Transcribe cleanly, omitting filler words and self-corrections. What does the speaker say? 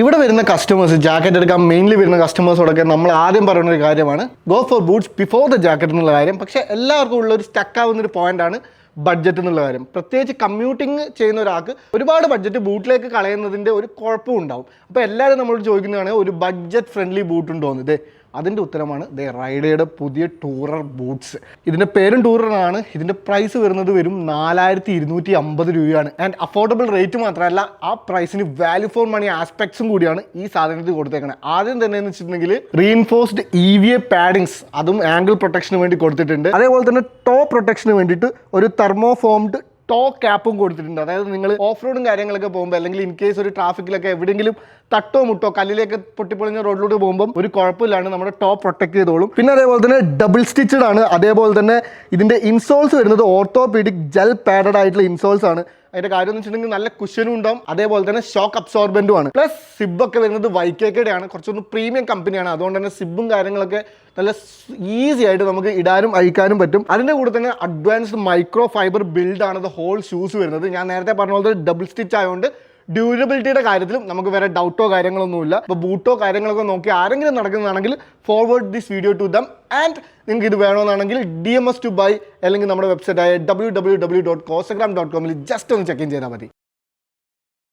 ഇവിടെ വരുന്ന customers jacket എടുക്കാൻ മെയിൻലി വരുന്ന കസ്റ്റമേഴ്സോടൊക്കെ നമ്മൾ ആദ്യം പറയുന്ന ഒരു കാര്യമാണ് go for boots before the jacket എന്നുള്ള കാര്യം. പക്ഷേ എല്ലാവർക്കും ഉള്ള ഒരു സ്റ്റക്ക് ആവുന്ന ഒരു പോയിന്റാണ് ബഡ്ജറ്റ് എന്നുള്ള കാര്യം. പ്രത്യേകിച്ച് കമ്മ്യൂട്ടിങ് ചെയ്യുന്ന ഒരാൾക്ക് ഒരുപാട് ബഡ്ജറ്റ് ബൂട്ടിലേക്ക് കളയുന്നതിൻ്റെ ഒരു കുഴപ്പവും ഉണ്ടാവും. അപ്പോൾ എല്ലാവരും നമ്മളോട് ചോദിക്കുന്നതാണ് ഒരു ബഡ്ജറ്റ് ഫ്രണ്ട്ലി ബൂട്ട് ഉണ്ടോ എന്ന്. ഇതേ അതിൻ്റെ ഉത്തരമാണ് റൈഡയുടെ പുതിയ ടൂറർ ബൂട്ട്സ്. ഇതിൻ്റെ പേരും ടൂററാണ്. ഇതിൻ്റെ പ്രൈസ് വരുന്നത് വെറും 4250 രൂപയാണ്. ആൻഡ് അഫോർഡബിൾ റേറ്റ് മാത്രമല്ല, ആ പ്രൈസിന് വാല്യൂ ഫോർ മണി ആസ്പെക്ട്സും കൂടിയാണ് ഈ സാധനത്തിൽ കൊടുത്തേക്കുന്നത്. ആദ്യം തന്നെ എന്ന് വെച്ചിട്ടുണ്ടെങ്കിൽ റീഇൻഫോഴ്സ്ഡ് EVA പാഡിങ്സ്, അതും ആംഗിൾ പ്രൊട്ടക്ഷന് വേണ്ടി കൊടുത്തിട്ടുണ്ട്. അതേപോലെ തന്നെ ടോ പ്രൊട്ടക്ഷന് വേണ്ടിയിട്ട് ഒരു തെർമോഫോംഡ് ടോ ക്യാപ്പും കൊടുത്തിട്ടുണ്ട്. അതായത് നിങ്ങൾ ഓഫ് റോഡും കാര്യങ്ങളൊക്കെ പോകുമ്പോൾ അല്ലെങ്കിൽ ഇൻ കേസ് ഒരു ട്രാഫിക്കിലൊക്കെ എവിടെയെങ്കിലും തട്ടോ മുട്ടോ കല്ലിലേക്ക് പൊട്ടിപ്പൊളിഞ്ഞ റോഡിലൂടെ പോകുമ്പോൾ ഒരു കുഴപ്പമില്ലാണ് നമ്മുടെ ടോ പ്രൊട്ടക്ട് ചെയ്തോളും. പിന്നെ അതേപോലെ തന്നെ ഡബിൾ സ്റ്റിച്ചഡ് ആണ്. അതേപോലെ തന്നെ ഇതിൻ്റെ ഇൻസോൾസ് വരുന്നത് ഓർത്തോപീഡിക് ജെൽ പാഡഡ് ആയിട്ടുള്ള ഇൻസോൾസ് ആണ്. അതിൻ്റെ കാര്യം എന്ന് വെച്ചിട്ടുണ്ടെങ്കിൽ നല്ല കുഷനും ഉണ്ടാവും, അതേപോലെ തന്നെ ഷോക്ക് അബ്സോർബൻറ്റും ആണ്. പ്ലസ് സിബൊക്കെ വരുന്നത് YKKയുടെ ആണ്, കുറച്ചൊന്ന് പ്രീമിയം കമ്പനിയാണ്. അതുകൊണ്ട് തന്നെ സിബും കാര്യങ്ങളൊക്കെ നല്ല ഈസി ആയിട്ട് നമുക്ക് ഇടാനും അഴിക്കാനും പറ്റും. അതിൻ്റെ കൂടെ തന്നെ അഡ്വാൻസ്ഡ് മൈക്രോ ഫൈബർ ബിൽഡാണ് ഇത് ഹോൾ ഷൂസ് വരുന്നത്. ഞാൻ നേരത്തെ പറഞ്ഞ പോലെ ഡബിൾ സ്റ്റിച്ച് ആയതുകൊണ്ട് ഡ്യൂറബിലിറ്റിയുടെ കാര്യത്തിലും നമുക്ക് വേറെ ഡൗട്ടോ കാര്യങ്ങളൊന്നുമില്ല. ഇപ്പോൾ ബൂട്ടോ കാര്യങ്ങളൊക്കെ നോക്കി ആരെങ്കിലും നടക്കുന്നതാണെങ്കിൽ forward this video to them. And നിങ്ങൾക്ക് ഇത് വേണമെന്നാണെങ്കിൽ DMS to buy അല്ലെങ്കിൽ നമ്മുടെ വെബ്സൈറ്റായ www.costagram.com ജസ്റ്റ് ഒന്ന് ചെക്ക് ഇൻ ചെയ്താൽ മതി.